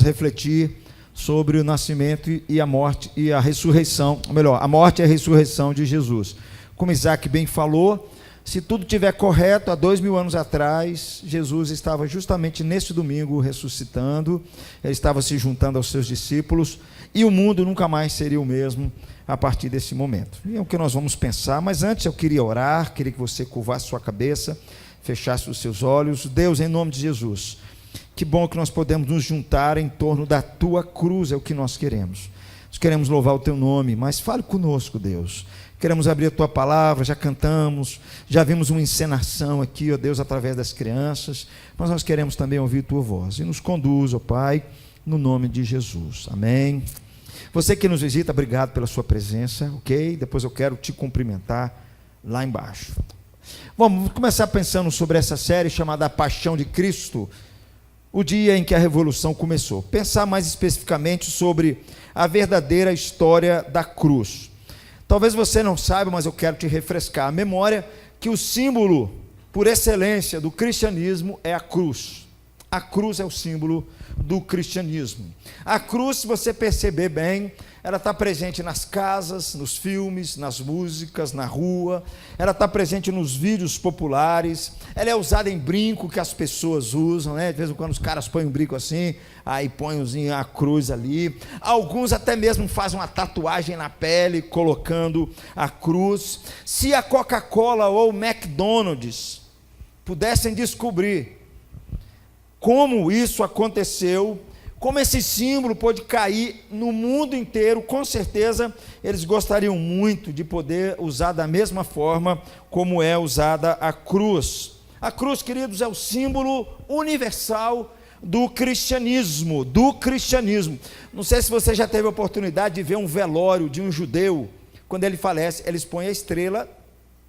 refletir sobre o nascimento e a morte e a ressurreição, ou melhor, a morte e a ressurreição de Jesus. Como Isaac bem falou, se tudo estiver correto, há 2000 anos atrás, Jesus estava justamente nesse domingo ressuscitando, ele estava se juntando aos seus discípulos, e o mundo nunca mais seria o mesmo a partir desse momento. E é o que nós vamos pensar, mas antes eu queria orar, queria que você curvasse sua cabeça, fechasse os seus olhos. Deus, em nome de Jesus, que bom que nós podemos nos juntar em torno da tua cruz, é o que nós queremos. Nós queremos louvar o teu nome, mas fale conosco, Deus. Queremos abrir a tua palavra, já cantamos, já vimos uma encenação aqui, ó Deus, através das crianças, mas nós queremos também ouvir tua voz. E nos conduz, ó Pai, no nome de Jesus. Amém. Você que nos visita, obrigado pela sua presença, ok? Depois eu quero te cumprimentar lá embaixo. Vamos começar pensando sobre essa série chamada A Paixão de Cristo, o dia em que a Revolução começou. Pensar mais especificamente sobre a verdadeira história da cruz. Talvez você não saiba, mas eu quero te refrescar a memória que o símbolo por excelência do cristianismo é a cruz. A cruz é o símbolo do cristianismo. A cruz, se você perceber bem, ela está presente nas casas, nos filmes, nas músicas, na rua, ela está presente nos vídeos populares, ela é usada em brinco que as pessoas usam, né? De vez em quando os caras põem um brinco assim, aí põem a cruz ali, alguns até mesmo fazem uma tatuagem na pele, colocando a cruz. Se a Coca-Cola ou o McDonald's pudessem descobrir como isso aconteceu, como esse símbolo pôde cair no mundo inteiro, com certeza eles gostariam muito de poder usar da mesma forma como é usada a cruz. A cruz, queridos, é o símbolo universal do cristianismo, Não sei se você já teve a oportunidade de ver um velório de um judeu. Quando ele falece, eles põem a estrela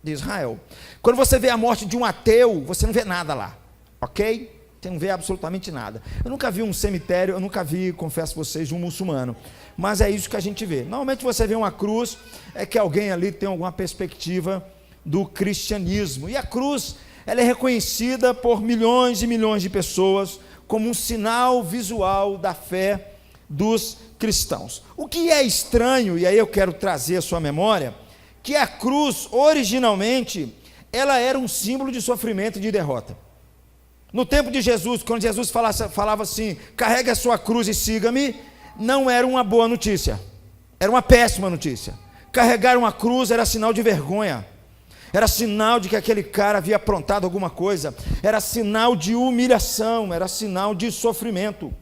de Israel. Quando você vê a morte de um ateu, você não vê nada lá, ok? Você não vê absolutamente nada. Eu nunca vi um cemitério, eu nunca vi, confesso a vocês, um muçulmano, mas é isso que a gente vê. Normalmente você vê uma cruz, é que alguém ali tem alguma perspectiva do cristianismo, e a cruz, ela é reconhecida por milhões e milhões de pessoas como um sinal visual da fé dos cristãos. O que é estranho, e aí eu quero trazer a sua memória, que a cruz, originalmente, ela era um símbolo de sofrimento e de derrota. No tempo de Jesus, quando Jesus falava assim, carregue a sua cruz e siga-me, não era uma boa notícia, era uma péssima notícia. Carregar uma cruz era sinal de vergonha, era sinal de que aquele cara havia aprontado alguma coisa, era sinal de humilhação, era sinal de sofrimento.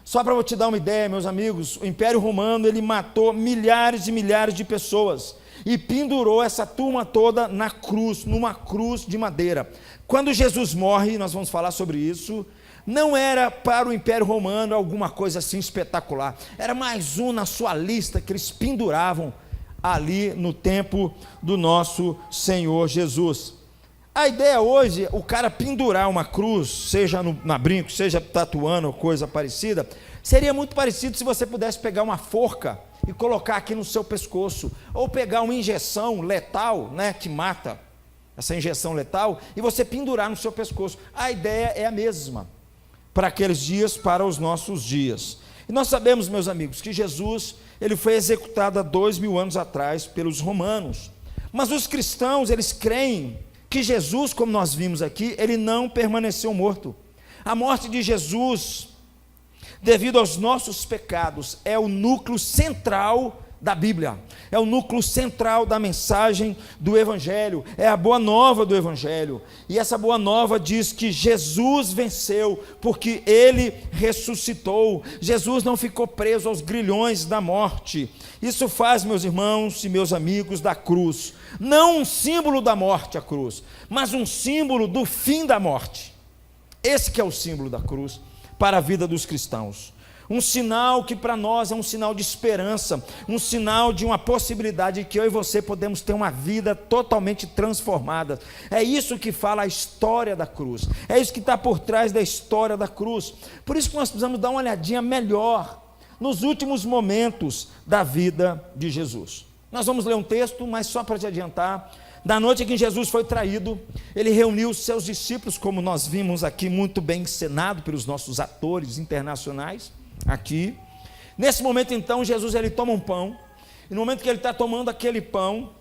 Só para eu te dar uma ideia, meus amigos, o Império Romano, ele matou milhares e milhares de pessoas, e pendurou essa turma toda na cruz, numa cruz de madeira. Quando Jesus morre, nós vamos falar sobre isso, não era para o Império Romano alguma coisa assim espetacular, era mais um na sua lista que eles penduravam ali no tempo do nosso Senhor Jesus. A ideia hoje, o cara pendurar uma cruz, seja na brinco, seja tatuando ou coisa parecida, seria muito parecido se você pudesse pegar uma forca e colocar aqui no seu pescoço, ou pegar uma injeção letal, né, que mata, essa injeção letal, e você pendurar no seu pescoço. A ideia é a mesma, para aqueles dias, para os nossos dias. E nós sabemos, meus amigos, que Jesus, ele foi executado há 2000 anos atrás pelos romanos, mas os cristãos, eles creem que Jesus, como nós vimos aqui, ele não permaneceu morto. A morte de Jesus, devido aos nossos pecados, é o núcleo central da Bíblia, é o núcleo central da mensagem do Evangelho, é a boa nova do Evangelho, e essa boa nova diz que Jesus venceu, porque Ele ressuscitou. Jesus não ficou preso aos grilhões da morte. Isso faz, meus irmãos e meus amigos, da cruz, não um símbolo da morte, a cruz, mas um símbolo do fim da morte. Esse que é o símbolo da cruz para a vida dos cristãos. Um sinal que para nós é um sinal de esperança, um sinal de uma possibilidade de que eu e você podemos ter uma vida totalmente transformada. É isso que fala a história da cruz, é isso que está por trás da história da cruz. Por isso que nós precisamos dar uma olhadinha melhor nos últimos momentos da vida de Jesus. Nós vamos ler um texto, mas só para te adiantar, da noite em que Jesus foi traído, ele reuniu os seus discípulos, como nós vimos aqui muito bem encenado pelos nossos atores internacionais. aqui. Nesse momento, então, Jesus ele toma um pão, e no momento que ele está tomando aquele pão,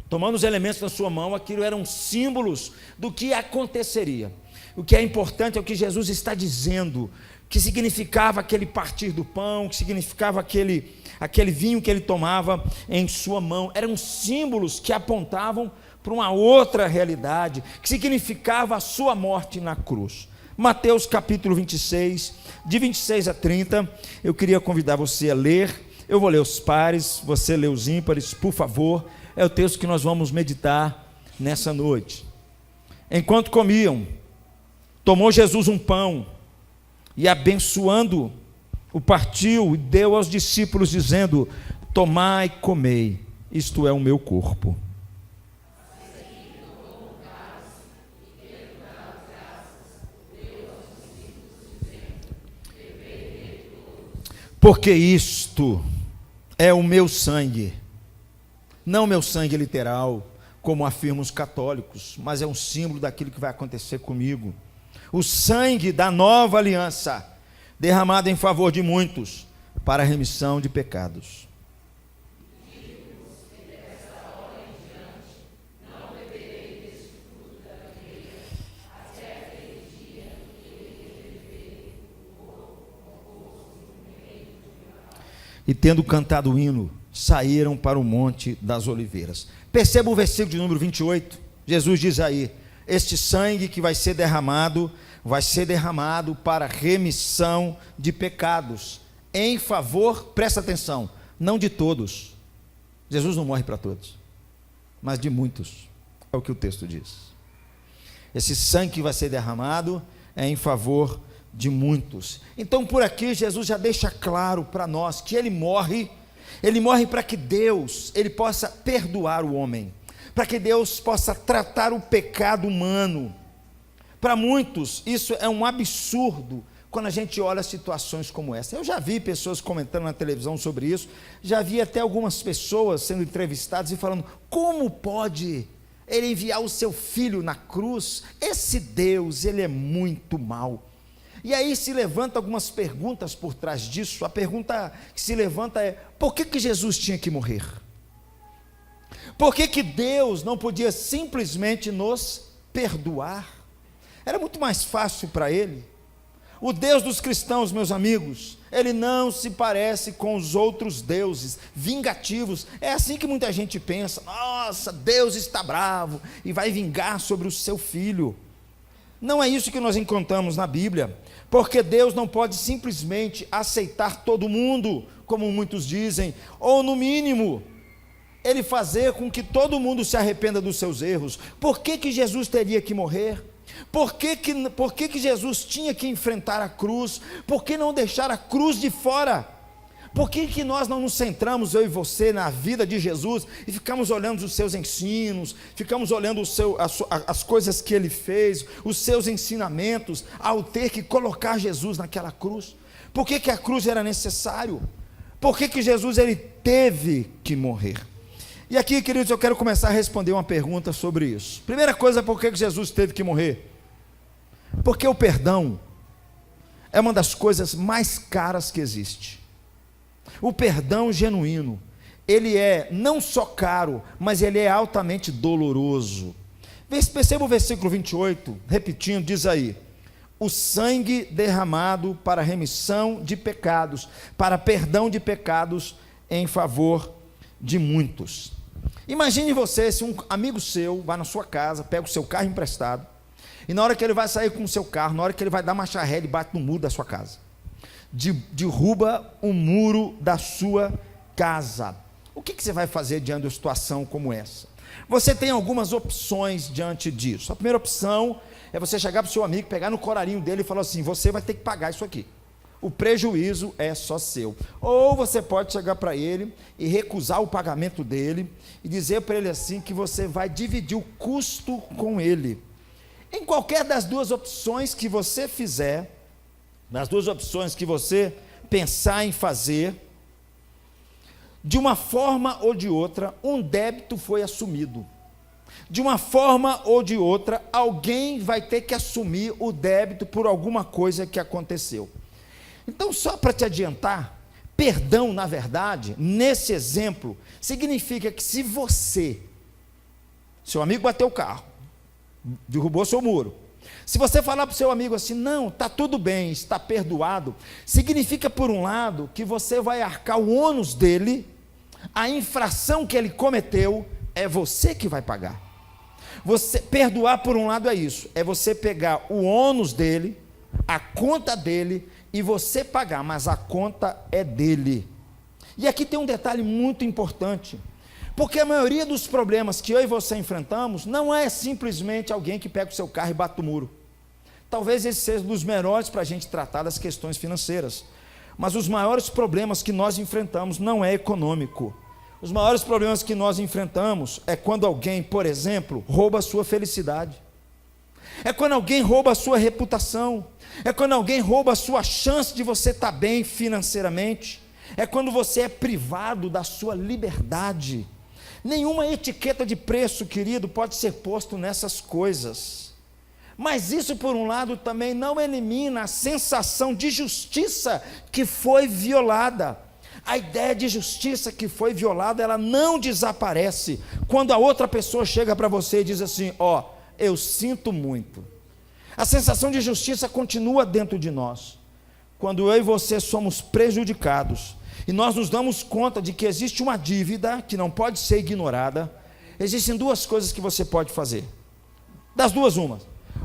tomando os elementos na sua mão, aquilo eram símbolos do que aconteceria. O que é importante é o que Jesus está dizendo, que significava aquele partir do pão, que significava aquele vinho que ele tomava em sua mão. Eram símbolos que apontavam para uma outra realidade, que significava a sua morte na cruz. Mateus capítulo 26, de 26 a 30, eu queria convidar você a ler. Eu vou ler os pares, você lê os ímpares, por favor. É o texto que nós vamos meditar nessa noite. Enquanto comiam, tomou Jesus um pão e, abençoando, o partiu e deu aos discípulos, dizendo: tomai e comei, isto é o meu corpo. Porque isto é o meu sangue, não meu sangue literal, como afirmam os católicos, mas é um símbolo daquilo que vai acontecer comigo. O sangue da nova aliança, derramado em favor de muitos, para a remissão de pecados. E tendo cantado o hino, saíram para o Monte das Oliveiras. Perceba o versículo de número 28, Jesus diz aí: este sangue que vai ser derramado para remissão de pecados, em favor, presta atenção, não de todos. Jesus não morre para todos, mas de muitos, é o que o texto diz. Esse sangue que vai ser derramado é em favor de muitos. Então, por aqui Jesus já deixa claro para nós que ele morre para que Deus ele possa perdoar o homem, para que Deus possa tratar o pecado humano. Para muitos isso é um absurdo quando a gente olha situações como essa. Eu já vi pessoas comentando na televisão sobre isso, já vi até algumas pessoas sendo entrevistadas e falando: como pode ele enviar o seu filho na cruz? Esse Deus, ele é muito mau. E aí se levanta algumas perguntas por trás disso. A pergunta que se levanta é: por que Jesus tinha que morrer? Por que Deus não podia simplesmente nos perdoar? Era muito mais fácil para ele. O Deus dos cristãos, meus amigos, ele não se parece com os outros deuses vingativos. É assim que muita gente pensa: nossa, Deus está bravo e vai vingar sobre o seu filho. Não é isso que nós encontramos na Bíblia, porque Deus não pode simplesmente aceitar todo mundo, como muitos dizem, ou no mínimo, ele fazer com que todo mundo se arrependa dos seus erros. Por que Jesus teria que morrer? Por que Jesus tinha que enfrentar a cruz? Por que não deixar a cruz de fora? Por que nós não nos centramos, eu e você, na vida de Jesus e ficamos olhando os seus ensinos, ficamos olhando as coisas que ele fez, os seus ensinamentos, ao ter que colocar Jesus naquela cruz? Por que a cruz era necessário? Por que Jesus ele teve que morrer? E aqui, queridos, eu quero começar a responder uma pergunta sobre isso. Primeira coisa, por que Jesus teve que morrer? Porque o perdão é uma das coisas mais caras que existe. O perdão genuíno, ele é não só caro, mas ele é altamente doloroso. Perceba o versículo 28, repetindo, diz aí: o sangue derramado para remissão de pecados, para perdão de pecados em favor de muitos. Imagine você, se um amigo seu vai na sua casa, pega o seu carro emprestado, e na hora que ele vai sair com o seu carro, na hora que ele vai dar marcha ré, ele bate no muro da sua casa, derruba o muro da sua casa. O que você vai fazer diante de uma situação como essa? Você tem algumas opções diante disso. A primeira opção é você chegar para o seu amigo, pegar no corarinho dele e falar assim: você vai ter que pagar isso aqui, o prejuízo é só seu. Ou você pode chegar para ele e recusar o pagamento dele e dizer para ele assim que você vai dividir o custo com ele. Em qualquer das duas opções que você fizer, nas duas opções que você pensar em fazer, de uma forma ou de outra, um débito foi assumido. De uma forma ou de outra, alguém vai ter que assumir o débito por alguma coisa que aconteceu. Então, só para te adiantar, perdão, na verdade, nesse exemplo, significa que se você, seu amigo bateu o carro, derrubou seu muro, se você falar para o seu amigo assim, não, está tudo bem, está perdoado, significa, por um lado, que você vai arcar o ônus dele, a infração que ele cometeu, é você que vai pagar. Você perdoar, por um lado, é isso, é você pegar o ônus dele, a conta dele, e você pagar, mas a conta é dele. E aqui tem um detalhe muito importante, porque a maioria dos problemas que eu e você enfrentamos, não é simplesmente alguém que pega o seu carro e bate o muro. Talvez esse seja um dos melhores para a gente tratar das questões financeiras, mas os maiores problemas que nós enfrentamos não é econômico. Os maiores problemas que nós enfrentamos é quando alguém, por exemplo, rouba a sua felicidade, é quando alguém rouba a sua reputação, é quando alguém rouba a sua chance de você estar bem financeiramente, é quando você é privado da sua liberdade. Nenhuma etiqueta de preço, querido, pode ser posto nessas coisas, mas isso, por um lado, também não elimina a sensação de justiça que foi violada. A ideia de justiça que foi violada, ela não desaparece quando a outra pessoa chega para você e diz assim, ó, eu sinto muito. A sensação de justiça continua dentro de nós, quando eu e você somos prejudicados, e nós nos damos conta de que existe uma dívida que não pode ser ignorada. Existem duas coisas que você pode fazer, das duas uma,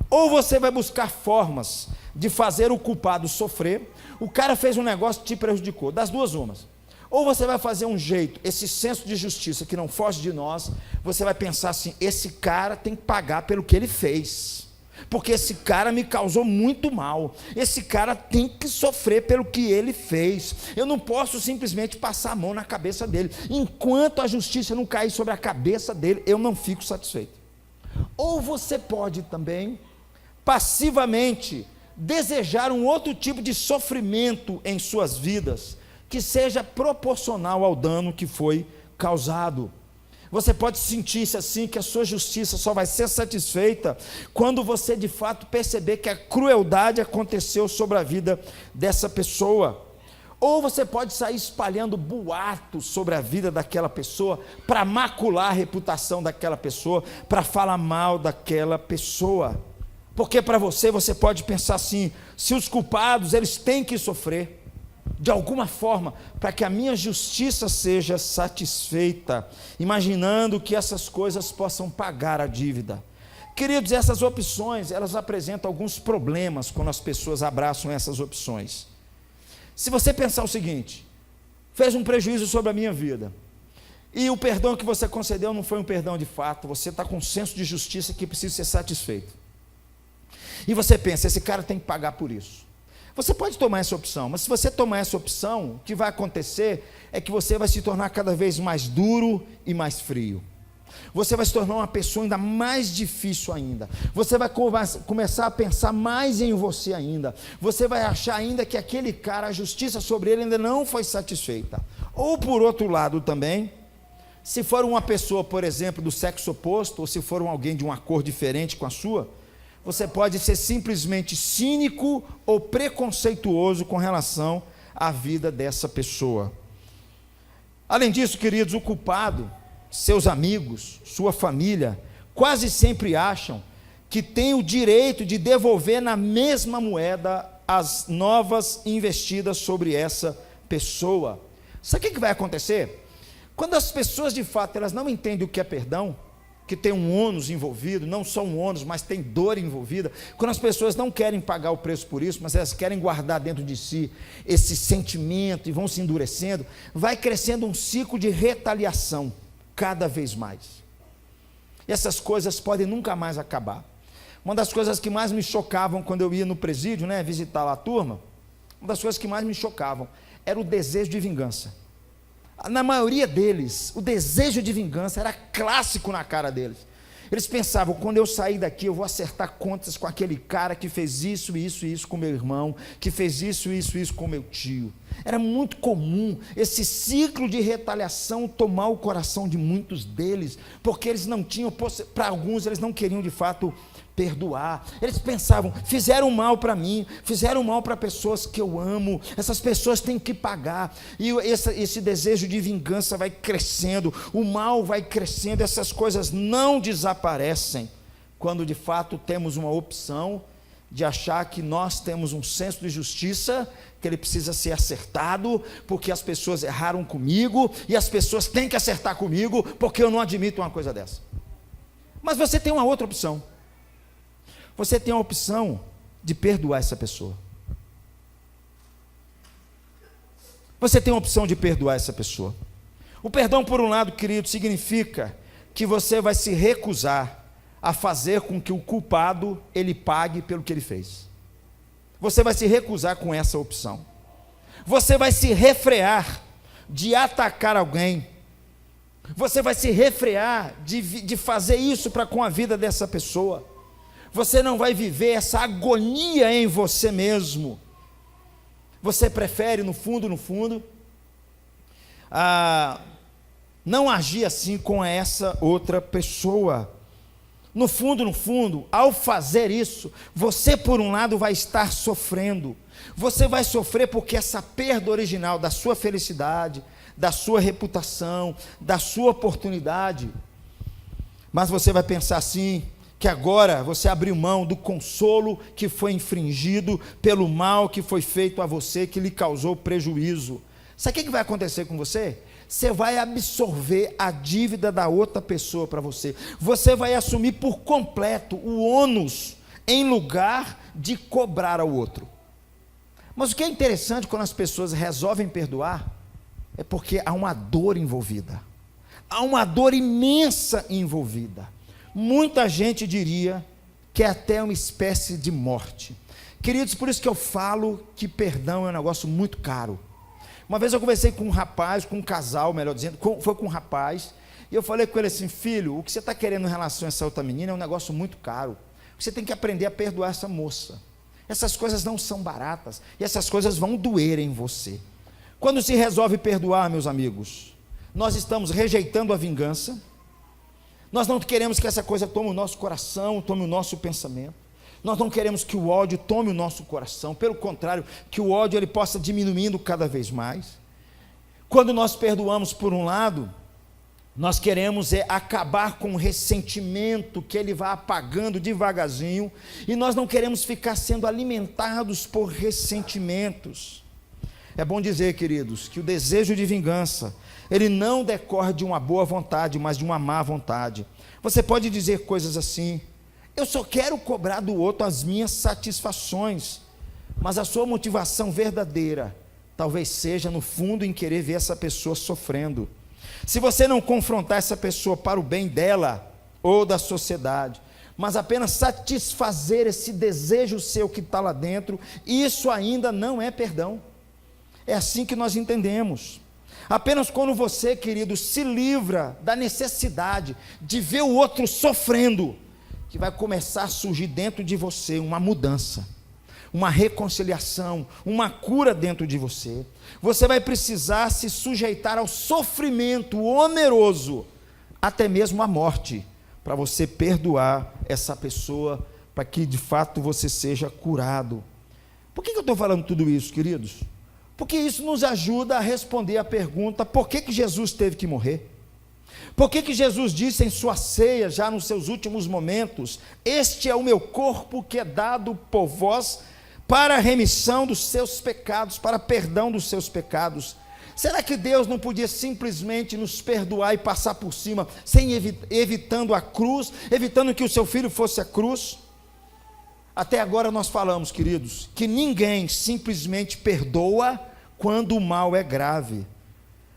ou você vai buscar formas de fazer o culpado sofrer, o cara fez um negócio que te prejudicou, das duas umas, ou você vai fazer um jeito, esse senso de justiça que não foge de nós, você vai pensar assim, esse cara tem que pagar pelo que ele fez, porque esse cara me causou muito mal, esse cara tem que sofrer pelo que ele fez, eu não posso simplesmente passar a mão na cabeça dele, enquanto a justiça não cair sobre a cabeça dele, eu não fico satisfeito. Ou você pode também, passivamente, desejar um outro tipo de sofrimento em suas vidas, que seja proporcional ao dano que foi causado. Você pode sentir-se assim, que a sua justiça só vai ser satisfeita quando você de fato perceber que a crueldade aconteceu sobre a vida dessa pessoa. Ou você pode sair espalhando boatos sobre a vida daquela pessoa, para macular a reputação daquela pessoa, para falar mal daquela pessoa. Porque para você, você pode pensar assim, se os culpados, eles têm que sofrer, de alguma forma, para que a minha justiça seja satisfeita, imaginando que essas coisas possam pagar a dívida. Queridos, essas opções, elas apresentam alguns problemas quando as pessoas abraçam essas opções. Se você pensar o seguinte, fez um prejuízo sobre a minha vida, e o perdão que você concedeu não foi um perdão de fato, você está com um senso de justiça que precisa ser satisfeito, e você pensa, esse cara tem que pagar por isso. Você pode tomar essa opção, mas se você tomar essa opção, o que vai acontecer é que você vai se tornar cada vez mais duro e mais frio. Você vai se tornar uma pessoa ainda mais difícil ainda. Você vai começar a pensar mais em você ainda. Você vai achar ainda que aquele cara, a justiça sobre ele ainda não foi satisfeita. Ou por outro lado também, se for uma pessoa, por exemplo, do sexo oposto, ou se for alguém de uma cor diferente com a sua, você pode ser simplesmente cínico ou preconceituoso com relação à vida dessa pessoa. Além disso, queridos, o culpado, seus amigos, sua família, quase sempre acham que tem o direito de devolver na mesma moeda as novas investidas sobre essa pessoa. Sabe o que vai acontecer? Quando as pessoas de fato elas não entendem o que é perdão, que tem um ônus envolvido, não só um ônus, mas tem dor envolvida, quando as pessoas não querem pagar o preço por isso, mas elas querem guardar dentro de si esse sentimento e vão se endurecendo, vai crescendo um ciclo de retaliação, cada vez mais. E essas coisas podem nunca mais acabar. Uma das coisas que mais me chocavam quando eu ia no presídio, visitar lá a turma, uma das coisas que mais me chocavam era o desejo de vingança. Na maioria deles, o desejo de vingança era clássico na cara deles. Eles pensavam, quando eu sair daqui, eu vou acertar contas com aquele cara que fez isso, isso e isso com meu irmão, que fez isso, isso e isso com meu tio. Era muito comum esse ciclo de retaliação tomar o coração de muitos deles, porque eles não tinham, para alguns, eles não queriam de fato perdoar. Eles pensavam, fizeram mal para mim, fizeram mal para pessoas que eu amo, essas pessoas têm que pagar, e esse desejo de vingança vai crescendo, o mal vai crescendo, essas coisas não desaparecem, quando de fato temos uma opção de achar que nós temos um senso de justiça, que ele precisa ser acertado, porque as pessoas erraram comigo, e as pessoas têm que acertar comigo, porque eu não admito uma coisa dessa. Mas você tem uma outra opção. Você tem a opção de perdoar essa pessoa. Você tem a opção de perdoar essa pessoa. O perdão, por um lado, querido, significa que você vai se recusar a fazer com que o culpado, ele pague pelo que ele fez. Você vai se recusar com essa opção. Você vai se refrear de atacar alguém. Você vai se refrear de fazer isso para com a vida dessa pessoa. Você não vai viver essa agonia em você mesmo. Você prefere, no fundo, não agir assim com essa outra pessoa. No fundo, ao fazer isso, você, por um lado, vai estar sofrendo. Você vai sofrer porque essa perda original da sua felicidade, da sua reputação, da sua oportunidade. Mas você vai pensar assim, que agora você abriu mão do consolo que foi infringido pelo mal que foi feito a você, que lhe causou prejuízo. Sabe o que vai acontecer com você? Você vai absorver a dívida da outra pessoa para você. Você vai assumir por completo o ônus, em lugar de cobrar ao outro. Mas o que é interessante quando as pessoas resolvem perdoar, é porque há uma dor envolvida. Há uma dor imensa envolvida. Muita gente diria que é até uma espécie de morte. Queridos, por isso que eu falo que perdão é um negócio muito caro. Uma vez eu conversei com um rapaz, com um casal, melhor dizendo, foi com um rapaz, e eu falei com ele assim, filho, o que você está querendo em relação a essa outra menina é um negócio muito caro. Você tem que aprender a perdoar essa moça. Essas coisas não são baratas, e essas coisas vão doer em você. Quando se resolve perdoar, meus amigos, nós estamos rejeitando a vingança. Nós não queremos que essa coisa tome o nosso coração, tome o nosso pensamento. Nós não queremos que o ódio tome o nosso coração. Pelo contrário, que o ódio ele possa diminuindo cada vez mais. Quando nós perdoamos por um lado, nós queremos acabar com o ressentimento que ele vai apagando devagarzinho. E nós não queremos ficar sendo alimentados por ressentimentos. É bom dizer, queridos, que o desejo de vingança, ele não decorre de uma boa vontade, mas de uma má vontade. Você pode dizer coisas assim, eu só quero cobrar do outro as minhas satisfações, mas a sua motivação verdadeira, talvez seja no fundo em querer ver essa pessoa sofrendo. Se você não confrontar essa pessoa para o bem dela, ou da sociedade, mas apenas satisfazer esse desejo seu que está lá dentro, isso ainda não é perdão. É assim que nós entendemos. Apenas quando você, querido, se livra da necessidade de ver o outro sofrendo, que vai começar a surgir dentro de você uma mudança, uma reconciliação, uma cura dentro de você. Você vai precisar se sujeitar ao sofrimento oneroso, até mesmo à morte, para você perdoar essa pessoa, para que de fato você seja curado. Por que eu estou falando tudo isso, queridos? Porque isso nos ajuda a responder a pergunta, por que Jesus teve que morrer? Por que Jesus disse em sua ceia, já nos seus últimos momentos, este é o meu corpo que é dado por vós, para a remissão dos seus pecados, para perdão dos seus pecados. Será que Deus não podia simplesmente nos perdoar e passar por cima, sem evitando a cruz, evitando que o seu filho fosse a cruz? Até agora nós falamos, queridos, que ninguém simplesmente perdoa quando o mal é grave.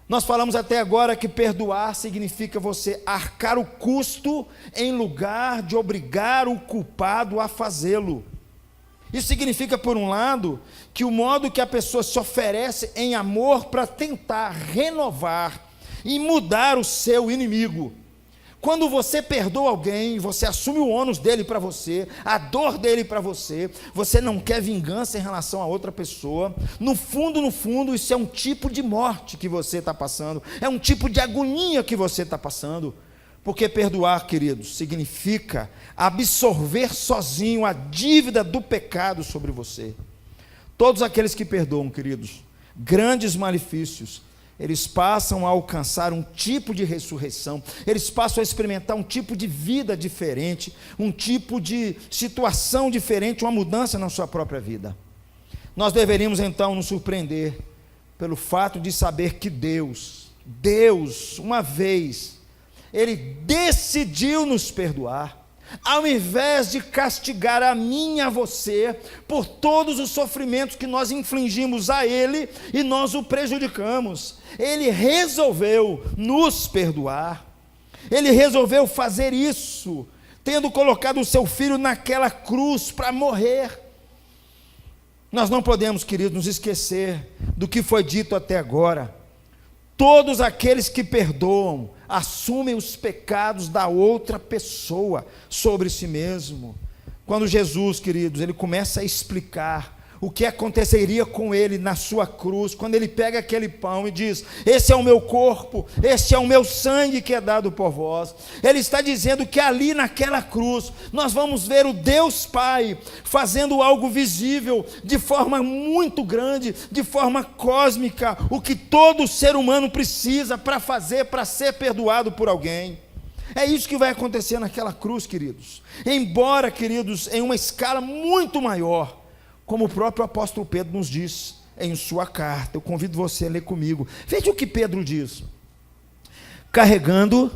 Nós falamos até agora que perdoar significa você arcar o custo em lugar de obrigar o culpado a fazê-lo. Isso significa, por um lado, que o modo que a pessoa se oferece em amor para tentar renovar e mudar o seu inimigo. Quando você perdoa alguém, você assume o ônus dele para você, a dor dele para você, você não quer vingança em relação a outra pessoa. No fundo, isso é um tipo de morte que você está passando, é um tipo de agonia que você está passando, Porque perdoar, queridos, significa absorver sozinho a dívida do pecado sobre você. Todos aqueles que perdoam, queridos, grandes malefícios, eles passam a alcançar um tipo de ressurreição, eles passam a experimentar um tipo de vida diferente, um tipo de situação diferente, uma mudança na sua própria vida. Nós deveríamos então nos surpreender pelo fato de saber que Deus, uma vez, Ele decidiu nos perdoar, ao invés de castigar a mim e a você, por todos os sofrimentos que nós infligimos a Ele, e nós o prejudicamos. Ele resolveu nos perdoar, Ele resolveu fazer isso, tendo colocado o seu Filho naquela cruz para morrer. Nós não podemos, queridos, nos esquecer do que foi dito até agora. Todos aqueles que perdoam, assumem os pecados da outra pessoa sobre si mesmo. Quando Jesus, queridos, Ele começa a explicar o que aconteceria com Ele na sua cruz, quando Ele pega aquele pão e diz: esse é o meu corpo, esse é o meu sangue que é dado por vós. Ele está dizendo que ali naquela cruz, nós vamos ver o Deus Pai fazendo algo visível, de forma muito grande, de forma cósmica, o que todo ser humano precisa para fazer, para ser perdoado por alguém. É isso que vai acontecer naquela cruz, queridos. Embora, queridos, em uma escala muito maior, como o próprio apóstolo Pedro nos diz em sua carta. Eu convido você a ler comigo. Veja o que Pedro diz: carregando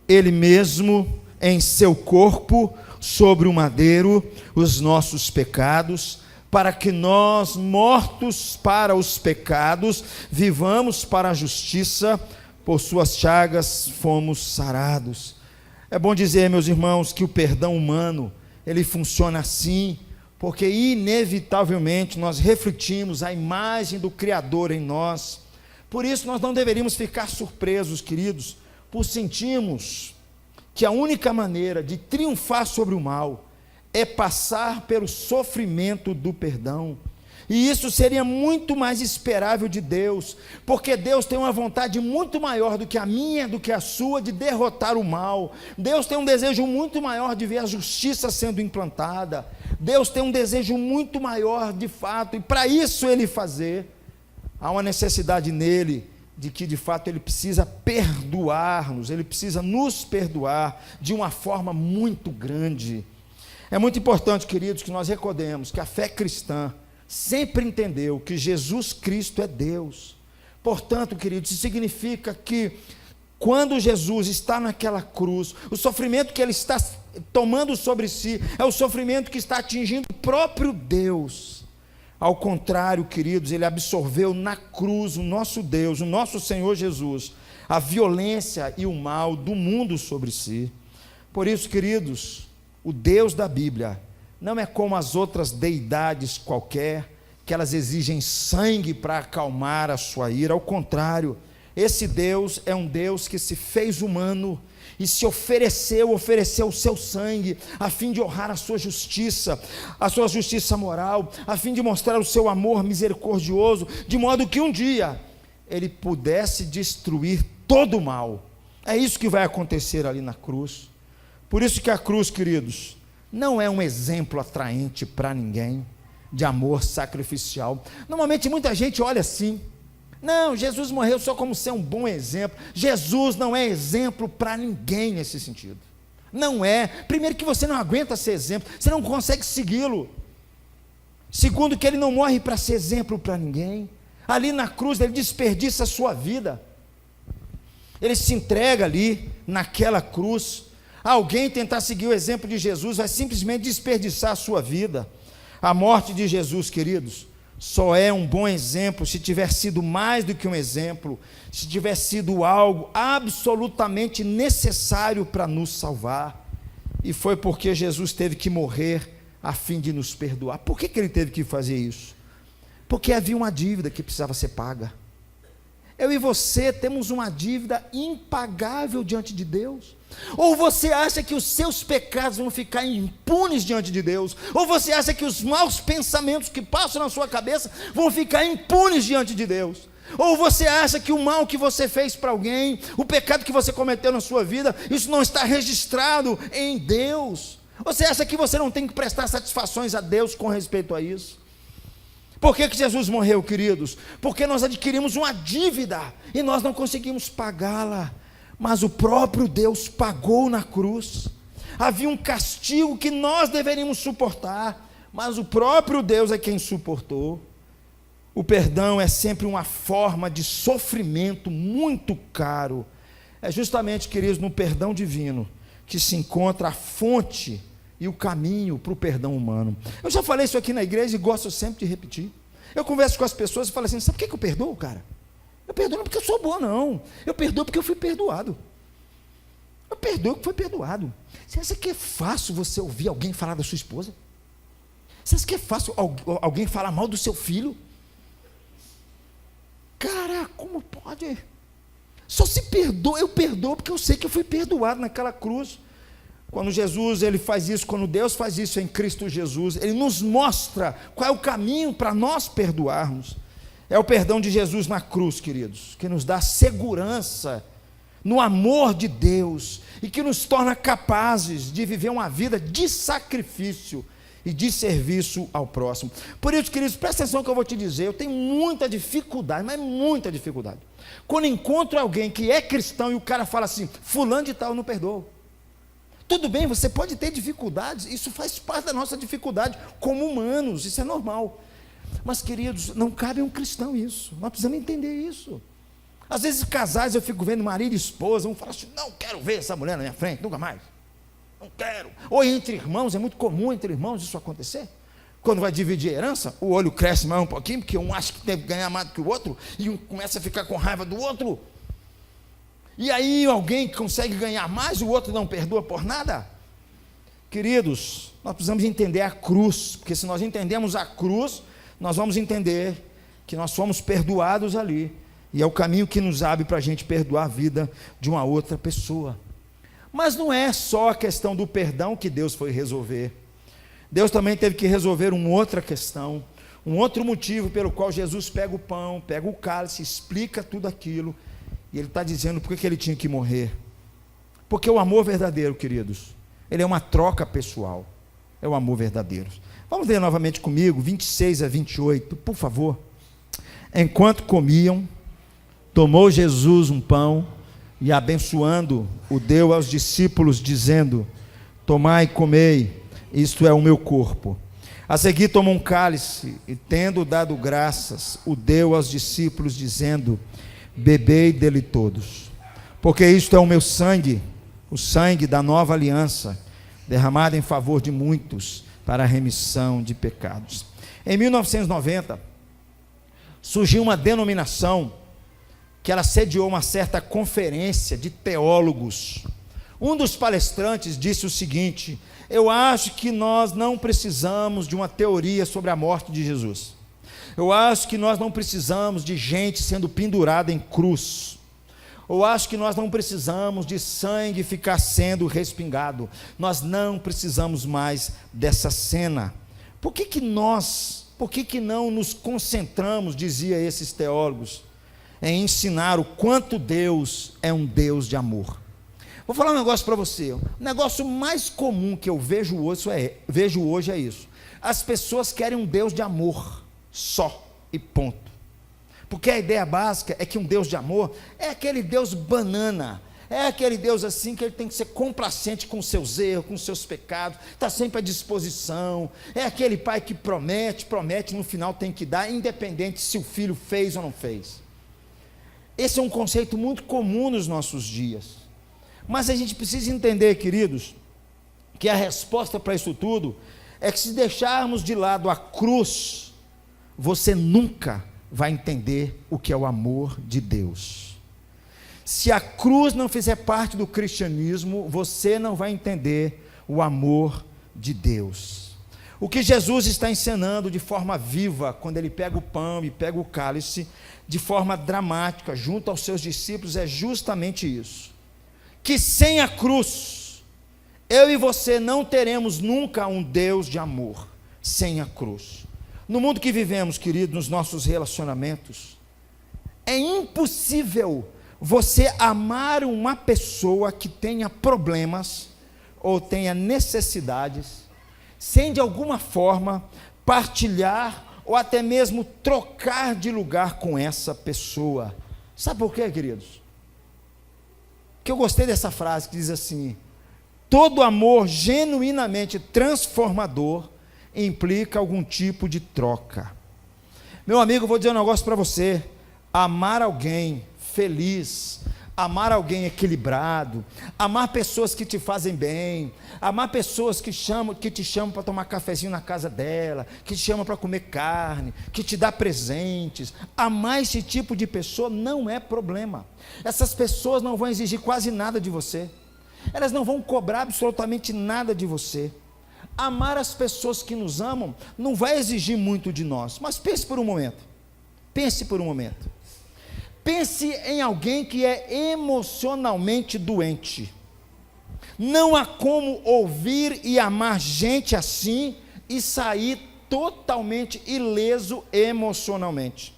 ele mesmo em seu corpo sobre o madeiro os nossos pecados, para que nós, mortos para os pecados, vivamos para a justiça, por suas chagas fomos sarados. É bom dizer, meus irmãos, que o perdão humano, ele funciona assim, porque inevitavelmente nós refletimos a imagem do Criador em nós. Por isso nós não deveríamos ficar surpresos, queridos, por sentirmos que a única maneira de triunfar sobre o mal é passar pelo sofrimento do perdão. E isso seria muito mais esperável de Deus, porque Deus tem uma vontade muito maior do que a minha, do que a sua, de derrotar o mal. Deus tem um desejo muito maior de ver a justiça sendo implantada. Deus tem um desejo muito maior de fato, e para isso Ele fazer, há uma necessidade nele, de que de fato Ele precisa perdoar-nos, Ele precisa nos perdoar de uma forma muito grande. É muito importante, queridos, que nós recordemos que a fé cristã sempre entendeu que Jesus Cristo é Deus. Portanto, queridos, isso significa que quando Jesus está naquela cruz, o sofrimento que Ele está tomando sobre si é o sofrimento que está atingindo o próprio Deus. Ao contrário, queridos, Ele absorveu na cruz o nosso Deus, o nosso Senhor Jesus, a violência e o mal do mundo sobre si. Por isso, queridos, o Deus da Bíblia não é como as outras deidades qualquer, que elas exigem sangue para acalmar a sua ira. Ao contrário, esse Deus é um Deus que se fez humano e se ofereceu o seu sangue, a fim de honrar a sua justiça moral, a fim de mostrar o seu amor misericordioso, de modo que um dia Ele pudesse destruir todo o mal. É isso que vai acontecer ali na cruz. Por isso que a cruz, queridos, não é um exemplo atraente para ninguém, de amor sacrificial. Normalmente muita gente olha assim: não, Jesus morreu só como ser um bom exemplo. Jesus não é exemplo para ninguém nesse sentido. Não é. Primeiro que você não aguenta ser exemplo, você não consegue segui-lo. Segundo que Ele não morre para ser exemplo para ninguém. Ali na cruz Ele desperdiça a sua vida. Ele se entrega ali naquela cruz. Alguém tentar seguir o exemplo de Jesus vai simplesmente desperdiçar a sua vida. A morte de Jesus, queridos, só é um bom exemplo se tiver sido mais do que um exemplo, se tiver sido algo absolutamente necessário para nos salvar. E foi porque Jesus teve que morrer a fim de nos perdoar. Por que Ele teve que fazer isso? Porque havia uma dívida que precisava ser paga. Eu e você temos uma dívida impagável diante de Deus. Ou você acha que os seus pecados vão ficar impunes diante de Deus? Ou você acha que os maus pensamentos que passam na sua cabeça vão ficar impunes diante de Deus? Ou você acha que o mal que você fez para alguém, o pecado que você cometeu na sua vida, isso não está registrado em Deus? Você acha que você não tem que prestar satisfações a Deus com respeito a isso? Por que Jesus morreu, queridos? Porque nós adquirimos uma dívida e nós não conseguimos pagá-la, mas o próprio Deus pagou na cruz. Havia um castigo que nós deveríamos suportar, mas o próprio Deus é quem suportou. O perdão é sempre uma forma de sofrimento muito caro. É justamente, queridos, no perdão divino que se encontra a fonte e o caminho para o perdão humano. Eu já falei isso aqui na igreja e gosto sempre de repetir. Eu converso com as pessoas e falo assim: sabe por que eu perdoo, cara? Eu perdoo não porque eu sou bom, não. Eu perdoo porque eu fui perdoado. Eu perdoo porque foi perdoado. Você acha que é fácil você ouvir alguém falar da sua esposa? Você acha que é fácil alguém falar mal do seu filho? Cara, como pode? Só se perdoa, eu perdoo porque eu sei que eu fui perdoado naquela cruz. Quando Jesus ele faz isso, quando Deus faz isso em Cristo Jesus, Ele nos mostra qual é o caminho para nós perdoarmos. É o perdão de Jesus na cruz, queridos, que nos dá segurança no amor de Deus e que nos torna capazes de viver uma vida de sacrifício e de serviço ao próximo. Por isso, queridos, presta atenção que eu vou te dizer, eu tenho muita dificuldade, mas muita dificuldade, quando encontro alguém que é cristão e o cara fala assim: fulano de tal eu não perdoo. Tudo bem, você pode ter dificuldades, isso faz parte da nossa dificuldade como humanos, isso é normal. Mas, queridos, não cabe a um cristão isso, nós precisamos entender isso. Às vezes, casais, eu fico vendo marido e esposa, um fala assim: não quero ver essa mulher na minha frente, nunca mais, não quero. Ou entre irmãos, é muito comum entre irmãos isso acontecer. Quando vai dividir a herança, o olho cresce mais um pouquinho, porque um acha que deve ganhar mais do que o outro, e um começa a ficar com raiva do outro. E aí alguém consegue ganhar mais, o outro não perdoa por nada. Queridos, nós precisamos entender a cruz, porque se nós entendemos a cruz, nós vamos entender que nós fomos perdoados ali, e é o caminho que nos abre para a gente perdoar a vida de uma outra pessoa. Mas não é só a questão do perdão que Deus foi resolver. Deus também teve que resolver uma outra questão, um outro motivo pelo qual Jesus pega o pão, pega o cálice, explica tudo aquilo, e Ele está dizendo por que Ele tinha que morrer. Porque o amor verdadeiro, queridos, ele é uma troca pessoal, é o amor verdadeiro. Vamos ler novamente comigo, 26 a 28, por favor. Enquanto comiam, tomou Jesus um pão, e abençoando, o deu aos discípulos, dizendo: tomai e comei, isto é o meu corpo. A seguir tomou um cálice, e tendo dado graças, o deu aos discípulos, dizendo: bebei dele todos, porque isto é o meu sangue, o sangue da nova aliança, derramado em favor de muitos, para a remissão de pecados. Em 1990, surgiu uma denominação, que ela sediou uma certa conferência de teólogos. Um dos palestrantes disse o seguinte: eu acho que nós não precisamos de uma teoria sobre a morte de Jesus. Eu acho que nós não precisamos de gente sendo pendurada em cruz. Eu acho que nós não precisamos de sangue ficar sendo respingado. Nós não precisamos mais dessa cena. Por que não nos concentramos, dizia esses teólogos, em ensinar o quanto Deus é um Deus de amor? Vou falar um negócio para você. O negócio mais comum que eu vejo hoje é isso. As pessoas querem um Deus de amor só e ponto. Porque a ideia básica é que um Deus de amor é aquele Deus banana, é aquele Deus assim que ele tem que ser complacente com seus erros, com seus pecados, está sempre à disposição, é aquele pai que promete, no final tem que dar, independente se o filho fez ou não fez. Esse é um conceito muito comum nos nossos dias, mas a gente precisa entender, queridos, que a resposta para isso tudo é que, se deixarmos de lado a cruz, você nunca vai entender o que é o amor de Deus. Se a cruz não fizer parte do cristianismo, você não vai entender o amor de Deus. O que Jesus está ensinando de forma viva, quando Ele pega o pão e pega o cálice, de forma dramática, junto aos seus discípulos, é justamente isso: que sem a cruz, eu e você não teremos nunca um Deus de amor, sem a cruz. No mundo que vivemos, querido, nos nossos relacionamentos, É impossível você amar uma pessoa que tenha problemas ou tenha necessidades, sem de alguma forma partilhar ou até mesmo trocar de lugar com essa pessoa. Sabe por quê, queridos? Que eu gostei dessa frase que diz assim: todo amor genuinamente transformador implica algum tipo de troca. Meu amigo, eu vou dizer um negócio para você: amar alguém feliz, amar alguém equilibrado, amar pessoas que te fazem bem, amar pessoas que te chamam para tomar cafezinho na casa dela, que te chamam para comer carne, que te dá presentes, amar esse tipo de pessoa não é problema. Essas pessoas não vão exigir quase nada de você, elas não vão cobrar absolutamente nada de você. Amar as pessoas que nos amam não vai exigir muito de nós, mas pense por um momento, pense em alguém que é emocionalmente doente. Não há como ouvir e amar gente assim e sair totalmente ileso emocionalmente.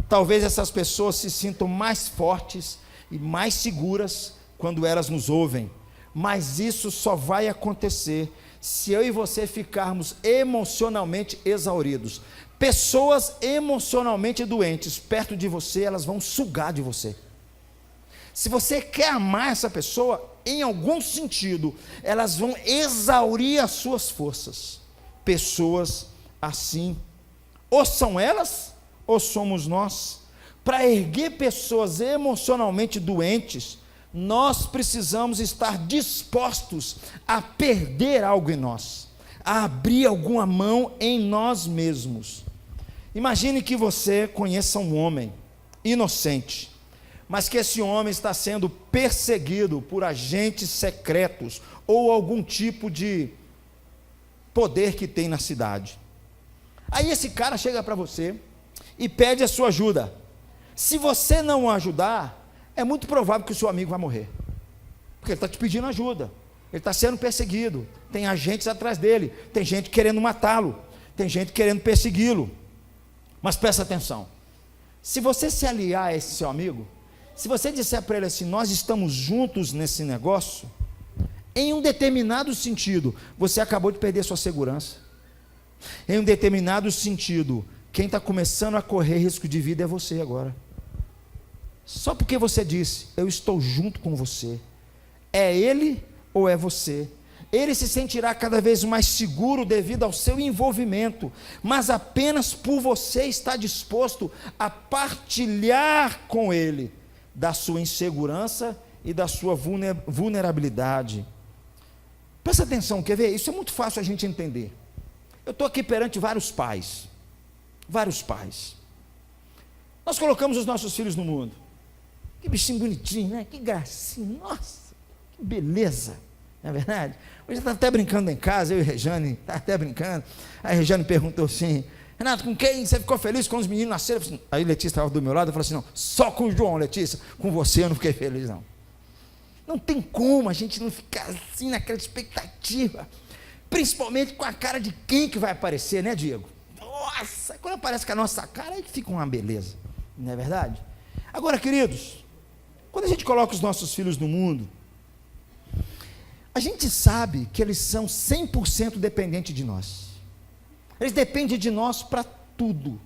Talvez essas pessoas se sintam mais fortes e mais seguras quando elas nos ouvem, mas isso só vai acontecer se eu e você ficarmos emocionalmente exauridos. Pessoas emocionalmente doentes perto de você, elas vão sugar de você. Se você quer amar essa pessoa, em algum sentido, elas vão exaurir as suas forças. Pessoas assim, ou são elas, ou somos nós. Para erguer pessoas emocionalmente doentes, nós precisamos estar dispostos a perder algo em nós, a abrir alguma mão em nós mesmos. Imagine que você conheça um homem inocente, mas que esse homem está sendo perseguido por agentes secretos ou algum tipo de poder que tem na cidade. Aí esse cara chega para você e pede a sua ajuda. Se você não o ajudar, é muito provável que o seu amigo vai morrer, porque ele está te pedindo ajuda, ele está sendo perseguido, tem agentes atrás dele, tem gente querendo matá-lo, tem gente querendo persegui-lo. Mas presta atenção, se você se aliar a esse seu amigo, se você disser para ele assim: nós estamos juntos nesse negócio, em um determinado sentido, você acabou de perder sua segurança. Em um determinado sentido, quem está começando a correr risco de vida é você agora. Só porque você disse: eu estou junto com você. É ele ou é você? Ele se sentirá cada vez mais seguro devido ao seu envolvimento, mas apenas por você estar disposto a partilhar com ele da sua insegurança e da sua vulnerabilidade. Presta atenção, quer ver? Isso é muito fácil a gente entender. Eu estou aqui perante vários pais. Nós colocamos os nossos filhos no mundo. Que bichinho bonitinho, né? Que gracinha, nossa, que beleza, não é verdade? Hoje eu estava até brincando em casa, eu e a Rejane, estava até brincando. Aí a Rejane perguntou assim: Renato, com quem você ficou feliz quando os meninos nasceram? Assim, aí Letícia estava do meu lado, eu falei assim: não, só com o João, Letícia, com você eu não fiquei feliz não. Não tem como a gente não ficar assim naquela expectativa, principalmente com a cara de quem que vai aparecer, né, Diego? Nossa, quando aparece com a nossa cara, aí fica uma beleza, não é verdade? Agora, queridos, quando a gente coloca os nossos filhos no mundo, a gente sabe que eles são 100% dependentes de nós. Eles dependem de nós para tudo.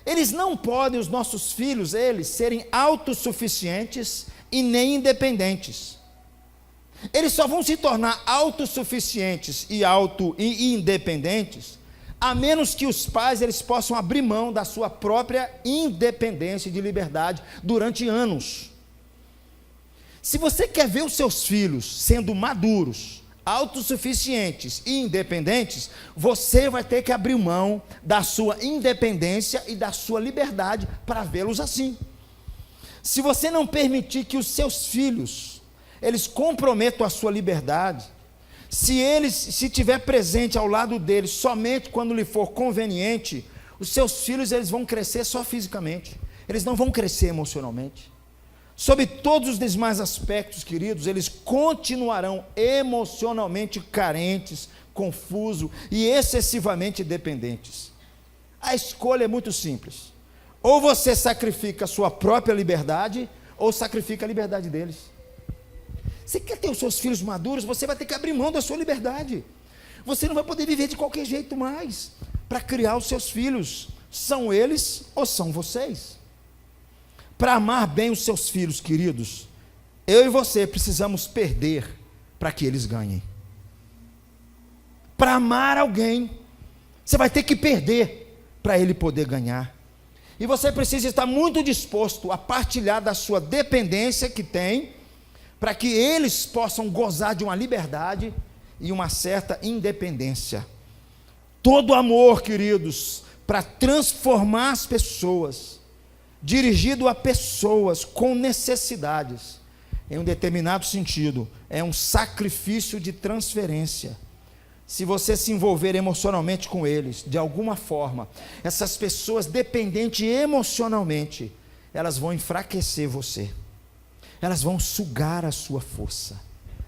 Eles não podem, os nossos filhos, eles serem autossuficientes e nem independentes. Eles só vão se tornar autossuficientes e independentes a menos que os pais eles possam abrir mão da sua própria independência e de liberdade durante anos. Se você quer ver os seus filhos sendo maduros, autossuficientes e independentes, você vai ter que abrir mão da sua independência e da sua liberdade para vê-los assim. Se você não permitir que os seus filhos, eles comprometam a sua liberdade, se tiver presente ao lado deles somente quando lhe for conveniente, os seus filhos eles vão crescer só fisicamente, eles não vão crescer emocionalmente. Sob todos os demais aspectos, queridos, eles continuarão emocionalmente carentes, confusos e excessivamente dependentes. A escolha é muito simples: Ou você sacrifica a sua própria liberdade, ou sacrifica a liberdade deles. Você quer ter os seus filhos maduros, você vai ter que abrir mão da sua liberdade. Você não vai poder viver de qualquer jeito mais para criar os seus filhos. São eles ou são vocês? Para amar bem os seus filhos, queridos, eu e você precisamos perder para que eles ganhem. Para amar alguém, você vai ter que perder para ele poder ganhar. E você precisa estar muito disposto a partilhar da sua dependência que tem, para que eles possam gozar de uma liberdade e uma certa independência. Todo amor, queridos, para transformar as pessoas, dirigido a pessoas com necessidades, em um determinado sentido, é um sacrifício de transferência. Se você se envolver emocionalmente com eles, de alguma forma, essas pessoas dependentes emocionalmente, elas vão enfraquecer você, elas vão sugar a sua força.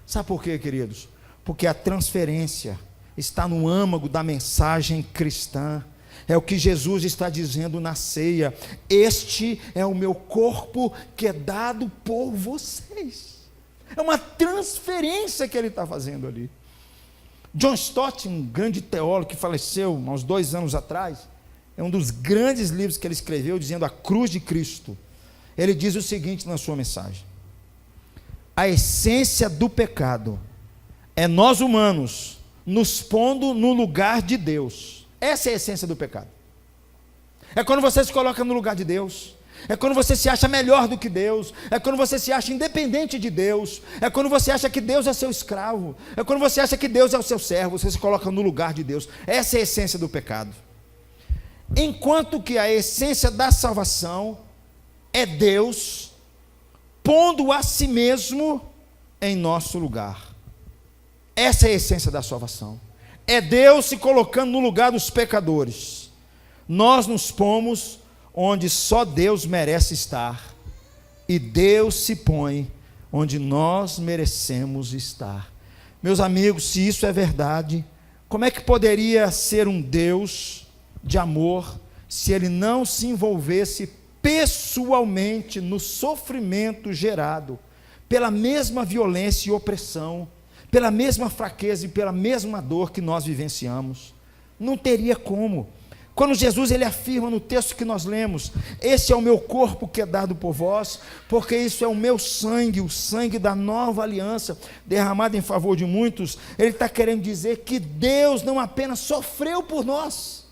Sabe por quê, queridos? Porque a transferência está no âmago da mensagem cristã. É o que Jesus está dizendo na ceia: este é o meu corpo que é dado por vocês. É uma transferência que ele está fazendo ali. John Stott, um grande teólogo que faleceu há uns 2 anos atrás, é um dos grandes livros que ele escreveu, dizendo a cruz de Cristo. Ele diz o seguinte na sua mensagem: a essência do pecado é nós humanos nos pondo no lugar de Deus. Essa é a essência do pecado. É quando você se coloca no lugar de Deus. É quando você se acha melhor do que Deus. É quando você se acha independente de Deus. É quando você acha que Deus é seu escravo. É quando você acha que Deus é o seu servo. Você se coloca no lugar de Deus. Essa é a essência do pecado. Enquanto que a essência da salvação é Deus pondo a si mesmo em nosso lugar. Essa é a essência da salvação. É Deus se colocando no lugar dos pecadores. Nós nos pomos onde só Deus merece estar, e Deus se põe onde nós merecemos estar. Meus amigos, se isso é verdade, como é que poderia ser um Deus de amor se ele não se envolvesse pessoalmente no sofrimento gerado pela mesma violência e opressão, pela mesma fraqueza e pela mesma dor que nós vivenciamos? Não teria como. Quando Jesus ele afirma no texto que nós lemos: esse é o meu corpo que é dado por vós, porque isso é o meu sangue, o sangue da nova aliança, derramado em favor de muitos, ele está querendo dizer que Deus não apenas sofreu por nós,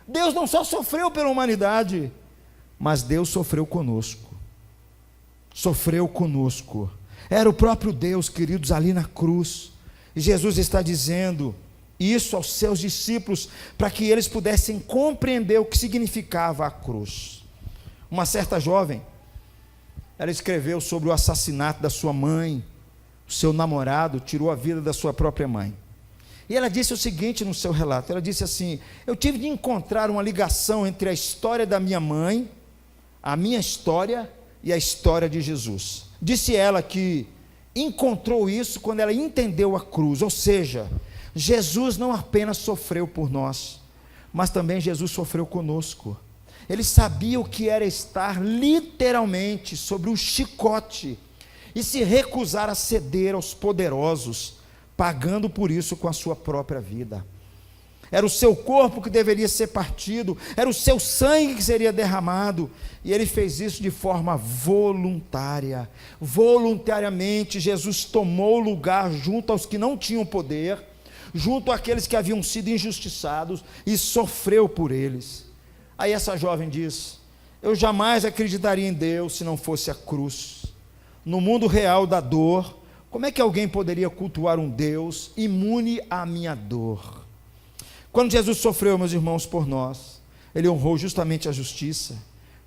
Deus não só sofreu pela humanidade, mas Deus sofreu conosco. Sofreu conosco. Era o próprio Deus, queridos, ali na cruz. E Jesus está dizendo isso aos seus discípulos, para que eles pudessem compreender o que significava a cruz. Uma certa jovem, ela escreveu sobre o assassinato da sua mãe. O seu namorado tirou a vida da sua própria mãe. E ela disse o seguinte no seu relato, ela disse assim: eu tive de encontrar uma ligação entre a história da minha mãe, a minha história e a história de Jesus. Disse ela que encontrou isso quando ela entendeu a cruz, ou seja, Jesus não apenas sofreu por nós, mas também Jesus sofreu conosco. Ele sabia o que era estar literalmente sobre o chicote e se recusar a ceder aos poderosos, pagando por isso com a sua própria vida. Era o seu corpo que deveria ser partido, era o seu sangue que seria derramado, e ele fez isso de forma voluntária. Voluntariamente, Jesus tomou lugar junto aos que não tinham poder, junto àqueles que haviam sido injustiçados, e sofreu por eles. Aí essa jovem diz: eu jamais acreditaria em Deus se não fosse a cruz. No mundo real da dor, como é que alguém poderia cultuar um Deus imune à minha dor? Quando Jesus sofreu, meus irmãos, por nós, ele honrou justamente a justiça.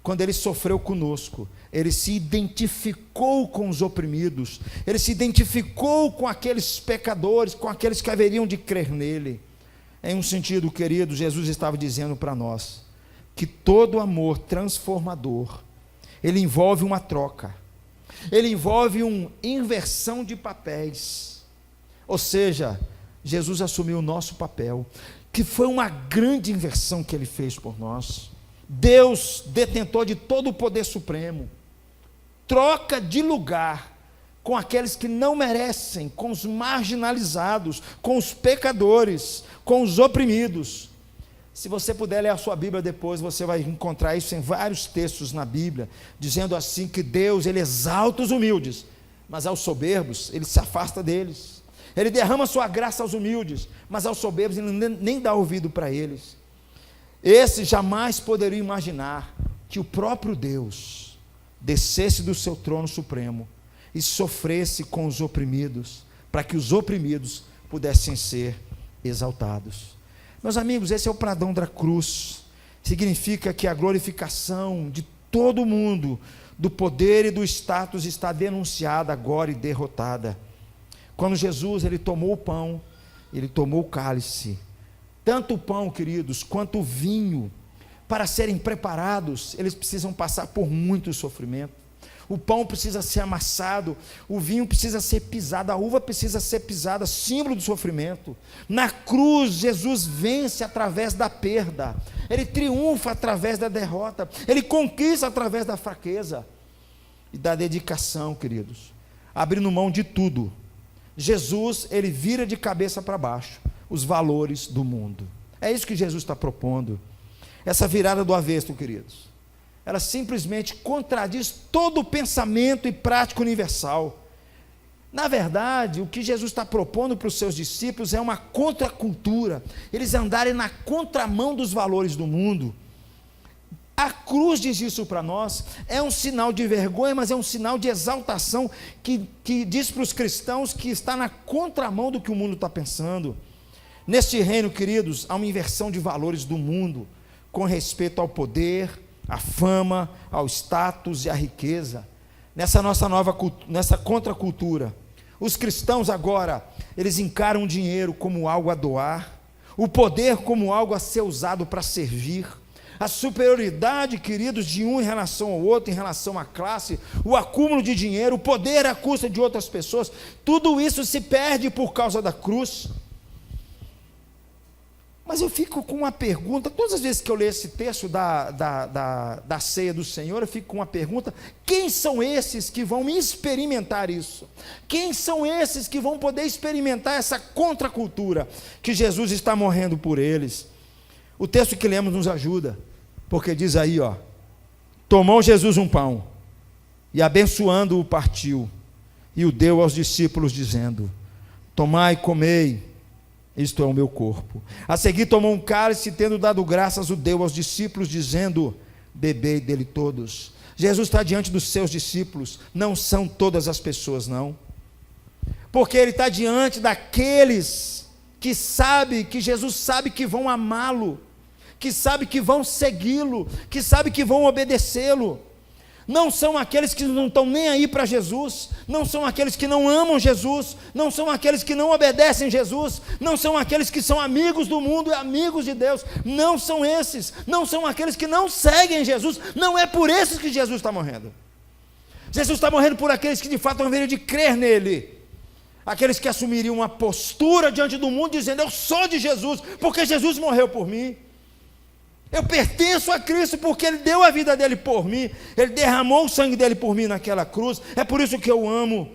Quando ele sofreu conosco, ele se identificou com os oprimidos, ele se identificou com aqueles pecadores, com aqueles que haveriam de crer nele. Em um sentido, querido, Jesus estava dizendo para nós que todo amor transformador, ele envolve uma troca, ele envolve uma inversão de papéis. Ou seja, Jesus assumiu o nosso papel, que foi uma grande inversão que ele fez por nós. Deus, detentor de todo o poder supremo, troca de lugar com aqueles que não merecem, com os marginalizados, com os pecadores, com os oprimidos. Se você puder ler a sua Bíblia depois, você vai encontrar isso em vários textos na Bíblia, dizendo assim que Deus, Ele exalta os humildes, mas aos soberbos, Ele se afasta deles. Ele derrama sua graça aos humildes, mas aos soberbos Ele nem dá ouvido para eles. Esses jamais poderiam imaginar que o próprio Deus descesse do seu trono supremo e sofresse com os oprimidos, para que os oprimidos pudessem ser exaltados. Meus amigos, esse é o pradão da cruz. Significa que a glorificação de todo mundo, do poder e do status, está denunciada agora e derrotada. Quando Jesus, Ele tomou o pão, Ele tomou o cálice, tanto o pão, queridos, quanto o vinho, para serem preparados, eles precisam passar por muito sofrimento. O pão precisa ser amassado, o vinho precisa ser pisado, a uva precisa ser pisada, símbolo do sofrimento. Na cruz, Jesus vence através da perda, Ele triunfa através da derrota, Ele conquista através da fraqueza e da dedicação, queridos, abrindo mão de tudo. Jesus, Ele vira de cabeça para baixo os valores do mundo. É isso que Jesus está propondo. Essa virada do avesso, queridos, ela simplesmente contradiz todo o pensamento e prática universal. Na verdade, o que Jesus está propondo para os seus discípulos é uma contracultura, eles andarem na contramão dos valores do mundo. A cruz diz isso para nós, é um sinal de vergonha, mas é um sinal de exaltação, que diz para os cristãos que está na contramão do que o mundo está pensando. Neste reino, queridos, há uma inversão de valores do mundo, com respeito ao poder, à fama, ao status e à riqueza. Nessa contracultura, os cristãos agora, eles encaram o dinheiro como algo a doar, o poder como algo a ser usado para servir, a superioridade, queridos, de um em relação ao outro, em relação à classe, o acúmulo de dinheiro, o poder à custa de outras pessoas, tudo isso se perde por causa da cruz. Mas eu fico com uma pergunta, todas as vezes que eu leio esse texto da ceia do Senhor, eu fico com uma pergunta: quem são esses que vão experimentar isso? Quem são esses que vão poder experimentar essa contracultura, que Jesus está morrendo por eles? O texto que lemos nos ajuda, porque diz aí, tomou Jesus um pão, e abençoando-o partiu, e o deu aos discípulos, dizendo: tomai e comei, isto é o meu corpo. A seguir tomou um cálice, e tendo dado graças, o deu aos discípulos, dizendo: bebei dele todos. Jesus está diante dos seus discípulos, não são todas as pessoas, não, porque Ele está diante daqueles que sabe, que Jesus sabe que vão amá-lo, que sabe que vão segui-lo, que sabe que vão obedecê-lo. Não são aqueles que não estão nem aí para Jesus, não são aqueles que não amam Jesus, não são aqueles que não obedecem Jesus, não são aqueles que são amigos do mundo e amigos de Deus, não são esses, não são aqueles que não seguem Jesus, não é por esses que Jesus está morrendo. Jesus está morrendo por aqueles que de fato haveriam de crer nele, aqueles que assumiriam uma postura diante do mundo, dizendo: eu sou de Jesus, porque Jesus morreu por mim. Eu pertenço a Cristo porque Ele deu a vida dEle por mim, Ele derramou o sangue dEle por mim naquela cruz, é por isso que eu amo.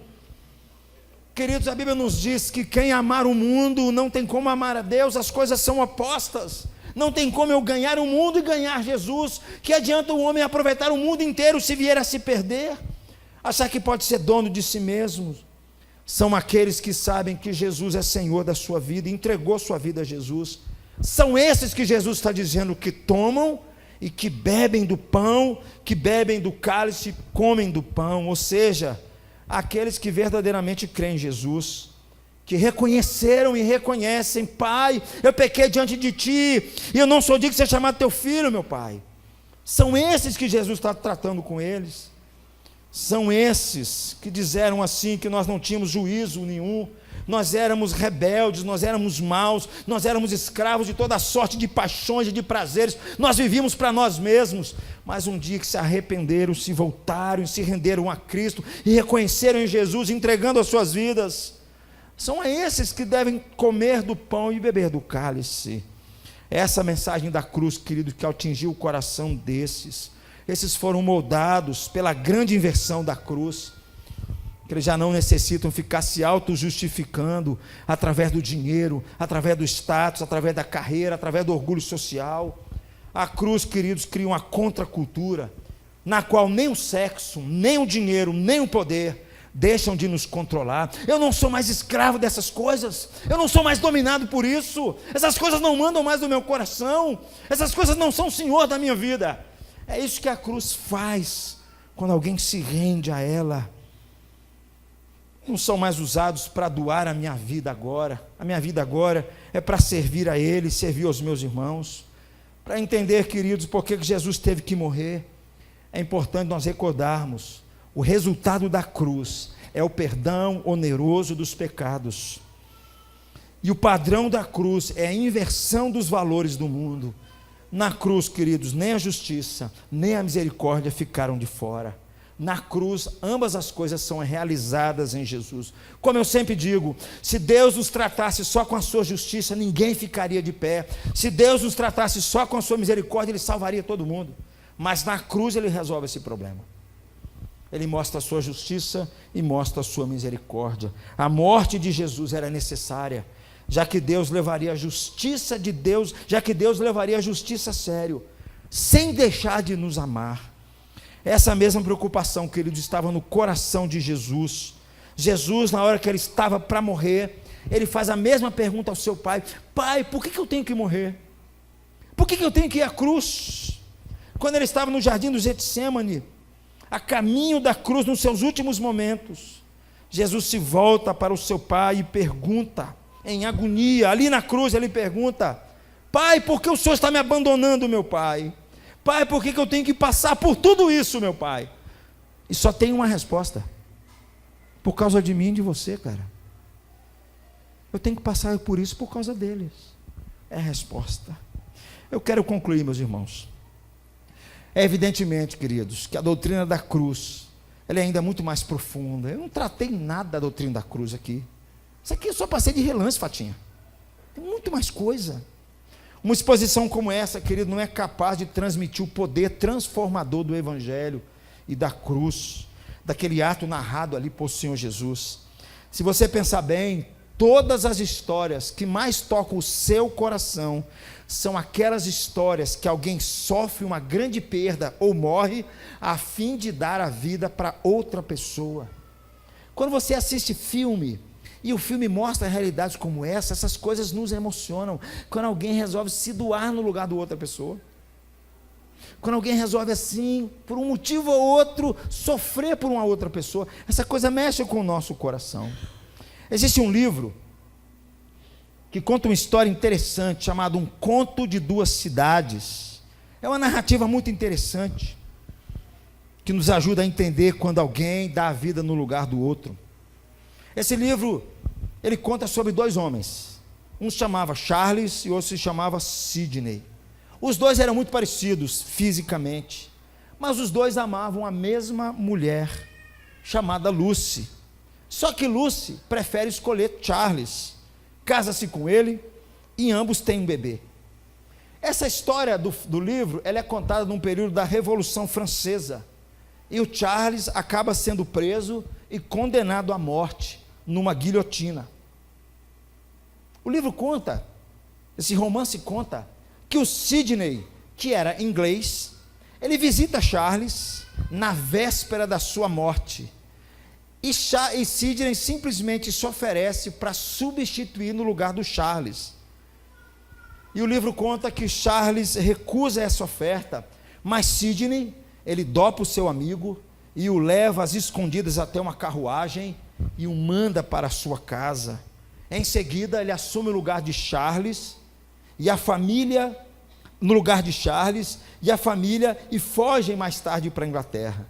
Queridos, a Bíblia nos diz que quem amar o mundo não tem como amar a Deus, as coisas são opostas. Não tem como eu ganhar o mundo e ganhar Jesus. Que adianta o homem aproveitar o mundo inteiro se vier a se perder? Achar que pode ser dono de si mesmo? São aqueles que sabem que Jesus é Senhor da sua vida, entregou sua vida a Jesus. São esses que Jesus está dizendo que tomam e que bebem do pão, que bebem do cálice, comem do pão, ou seja, aqueles que verdadeiramente creem em Jesus, que reconheceram e reconhecem: Pai, eu pequei diante de Ti, e eu não sou digno de ser chamado Teu filho, meu Pai. São esses que Jesus está tratando com eles. São esses que disseram assim, que nós não tínhamos juízo nenhum, nós éramos rebeldes, nós éramos maus, nós éramos escravos de toda sorte de paixões e de prazeres, nós vivíamos para nós mesmos, mas um dia que se arrependeram, se voltaram, se renderam a Cristo e reconheceram em Jesus, entregando as suas vidas, são esses que devem comer do pão e beber do cálice. Essa mensagem da cruz, querido, que atingiu o coração desses. Esses foram moldados pela grande inversão da cruz, que eles já não necessitam ficar se auto-justificando através do dinheiro, através do status, através da carreira, através do orgulho social. A cruz, queridos, cria uma contracultura, na qual nem o sexo, nem o dinheiro, nem o poder deixam de nos controlar. Eu não sou mais escravo dessas coisas, eu não sou mais dominado por isso, essas coisas não mandam mais no meu coração, essas coisas não são o senhor da minha vida. É isso que a cruz faz, quando alguém se rende a ela. Não são mais usados para doar a minha vida agora é para servir a Ele, servir aos meus irmãos. Para entender, queridos, por que Jesus teve que morrer, é importante nós recordarmos, o resultado da cruz é o perdão oneroso dos pecados, e o padrão da cruz é a inversão dos valores do mundo. Na cruz, queridos, nem a justiça, nem a misericórdia ficaram de fora. Na cruz, ambas as coisas são realizadas em Jesus. Como eu sempre digo, se Deus nos tratasse só com a sua justiça, ninguém ficaria de pé. Se Deus nos tratasse só com a sua misericórdia, Ele salvaria todo mundo. Mas na cruz Ele resolve esse problema. Ele mostra a sua justiça e mostra a sua misericórdia. A morte de Jesus era necessária, já que Deus levaria a justiça de Deus, já que Deus levaria a justiça a sério, sem deixar de nos amar. Essa mesma preocupação, queridos, estava no coração de Jesus. Jesus, na hora que ele estava para morrer, ele faz a mesma pergunta ao seu pai: Pai, por que eu tenho que morrer? Por que eu tenho que ir à cruz? Quando ele estava no jardim do Getsêmani, a caminho da cruz, nos seus últimos momentos, Jesus se volta para o seu pai e pergunta, em agonia, ali na cruz ele pergunta: Pai, por que o Senhor está me abandonando, meu pai? Pai, por que eu tenho que passar por tudo isso, meu pai? E só tem uma resposta: por causa de mim e de você, cara. Eu tenho que passar por isso por causa deles. É a resposta. Eu quero concluir, meus irmãos. É evidentemente, queridos, que a doutrina da cruz, ela é ainda muito mais profunda. Eu não tratei nada da doutrina da cruz aqui. Isso aqui eu só passei de relance, Fatinha. Tem muito mais coisa. Uma exposição como essa, querido, não é capaz de transmitir o poder transformador do Evangelho e da cruz, daquele ato narrado ali por Senhor Jesus. Se você pensar bem, todas as histórias que mais tocam o seu coração são aquelas histórias que alguém sofre uma grande perda ou morre a fim de dar a vida para outra pessoa. Quando você assiste filme e o filme mostra realidades como essa, essas coisas nos emocionam. Quando alguém resolve se doar no lugar do outra pessoa, quando alguém resolve assim, por um motivo ou outro, sofrer por uma outra pessoa, essa coisa mexe com o nosso coração. Existe um livro que conta uma história interessante, chamado Um Conto de Duas Cidades. É uma narrativa muito interessante, que nos ajuda a entender quando alguém dá a vida no lugar do outro. Esse livro, ele conta sobre dois homens. Um se chamava Charles e o outro se chamava Sidney. Os dois eram muito parecidos fisicamente, mas os dois amavam a mesma mulher, chamada Lucy. Só que Lucy prefere escolher Charles, casa-se com ele e ambos têm um bebê. Essa história do livro, ela é contada num período da Revolução Francesa, e o Charles acaba sendo preso e condenado à morte numa guilhotina. O livro conta, esse romance conta, que o Sidney, que era inglês, ele visita Charles na véspera da sua morte, e Sidney simplesmente se oferece para substituir no lugar do Charles. E o livro conta que Charles recusa essa oferta, mas Sidney, ele dopa o seu amigo e o leva às escondidas até uma carruagem e o manda para a sua casa. Em seguida, ele assume o lugar de Charles e a família, no lugar de Charles e a família, e fogem mais tarde para a Inglaterra.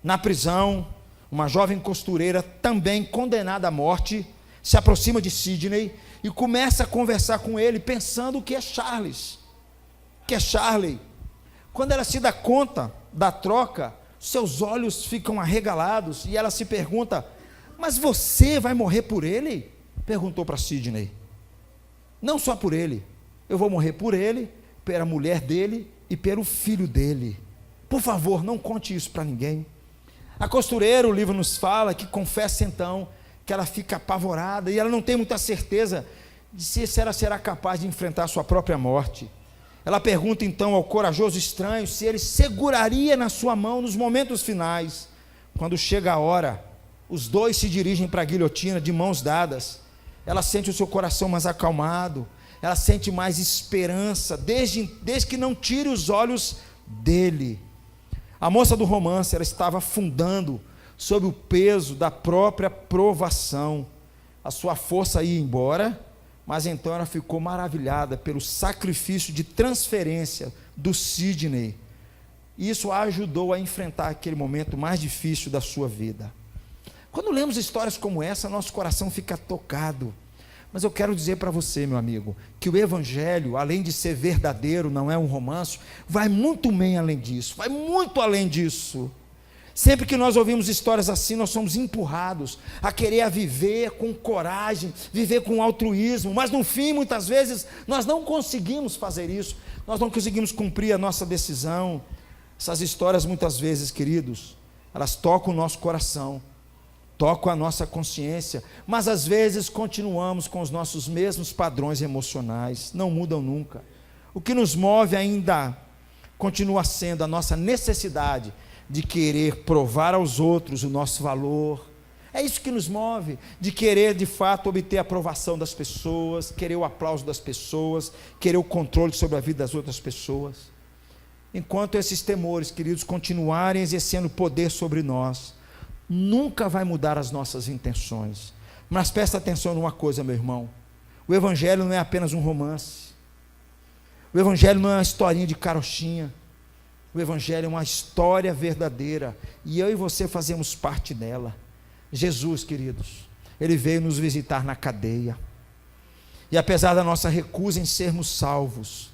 Na prisão, uma jovem costureira, também condenada à morte, se aproxima de Sidney e começa a conversar com ele, pensando que é Charles, que é Charlie. Quando ela se dá conta da troca, seus olhos ficam arregalados e ela se pergunta: mas você vai morrer por ele? Perguntou para Sidney. Não só por ele, Eu vou morrer por ele, pela mulher dele e pelo filho dele. Por favor, não conte isso para ninguém. A costureira, o livro nos fala, que confessa então que ela fica apavorada e ela não tem muita certeza de se ela será capaz de enfrentar a sua própria morte. Ela pergunta então ao corajoso estranho se ele seguraria na sua mão nos momentos finais. Quando chega a hora, os dois se dirigem para a guilhotina de mãos dadas. Ela sente o seu coração mais acalmado, ela sente mais esperança, desde que não tire os olhos dele. A moça do romance, ela estava afundando sob o peso da própria provação. A sua força ia embora, mas então ela ficou maravilhada pelo sacrifício de transferência do Sidney. Isso a ajudou a enfrentar aquele momento mais difícil da sua vida. Quando lemos histórias como essa, nosso coração fica tocado. Mas eu quero dizer para você, meu amigo, que o Evangelho, além de ser verdadeiro, não é um romance, vai muito bem além disso, vai muito além disso. Sempre que nós ouvimos histórias assim, nós somos empurrados a querer viver com coragem, viver com altruísmo, mas no fim, muitas vezes, nós não conseguimos fazer isso, nós não conseguimos cumprir a nossa decisão. Essas histórias, muitas vezes, queridos, elas tocam o nosso coração, tocam a nossa consciência, mas às vezes continuamos com os nossos mesmos padrões emocionais, não mudam nunca. O que nos move ainda continua sendo a nossa necessidade de querer provar aos outros o nosso valor. É isso que nos move, de querer de fato obter a aprovação das pessoas, querer o aplauso das pessoas, querer o controle sobre a vida das outras pessoas. Enquanto esses temores, queridos, continuarem exercendo poder sobre nós, nunca vai mudar as nossas intenções. Mas presta atenção numa coisa, meu irmão: o Evangelho não é apenas um romance, o Evangelho não é uma historinha de carochinha, o Evangelho é uma história verdadeira, e eu e você fazemos parte dela. Jesus, queridos, Ele veio nos visitar na cadeia, e apesar da nossa recusa em sermos salvos,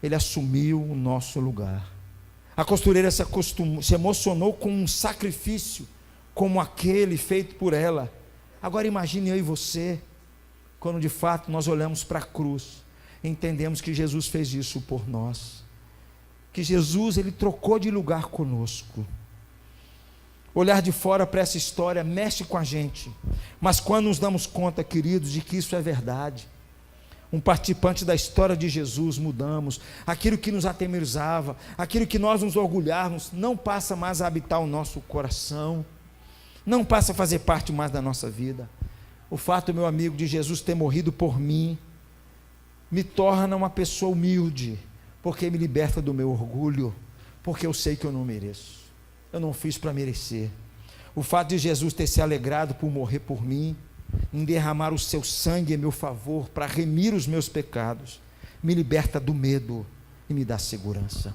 Ele assumiu o nosso lugar. A costureira se emocionou com um sacrifício como aquele feito por ela. Agora imagine eu e você, quando de fato nós olhamos para a cruz, entendemos que Jesus fez isso por nós, que Jesus, Ele trocou de lugar conosco. Olhar de fora para essa história mexe com a gente, mas quando nos damos conta, queridos, de que isso é verdade, um participante da história de Jesus, mudamos. Aquilo que nos atemorizava, aquilo que nós nos orgulhávamos, não passa mais a habitar o nosso coração, não passa a fazer parte mais da nossa vida. O fato, meu amigo, de Jesus ter morrido por mim, me torna uma pessoa humilde, porque me liberta do meu orgulho, porque eu sei que eu não mereço, eu não fiz para merecer. O fato de Jesus ter se alegrado por morrer por mim, em derramar o seu sangue em meu favor, para remir os meus pecados, me liberta do medo e me dá segurança.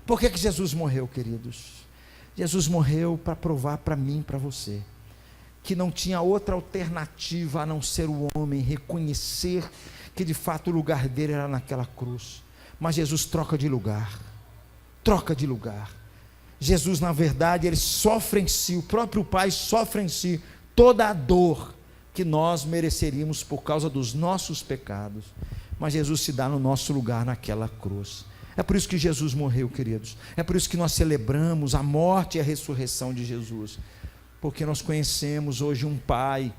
Por que Jesus morreu, queridos? Jesus morreu para provar para mim, para você, que não tinha outra alternativa a não ser o homem reconhecer que de fato o lugar dele era naquela cruz. Mas Jesus troca de lugar, Jesus, na verdade, Ele sofre em si, o próprio Pai sofre em si toda a dor que nós mereceríamos por causa dos nossos pecados, mas Jesus se dá no nosso lugar naquela cruz. É por isso que Jesus morreu, queridos, é por isso que nós celebramos a morte e a ressurreição de Jesus, porque nós conhecemos hoje um Pai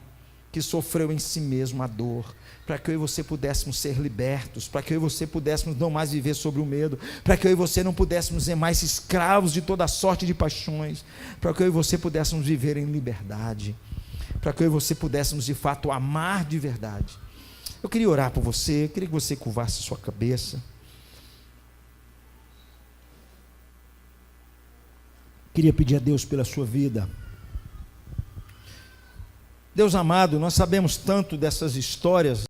que sofreu em si mesmo a dor, para que eu e você pudéssemos ser libertos, para que eu e você pudéssemos não mais viver sobre o medo, para que eu e você não pudéssemos ser mais escravos de toda sorte de paixões, para que eu e você pudéssemos viver em liberdade, para que eu e você pudéssemos de fato amar de verdade. Eu queria orar por você, queria que você curvasse sua cabeça, queria pedir a Deus pela sua vida. Deus amado, nós sabemos tanto dessas histórias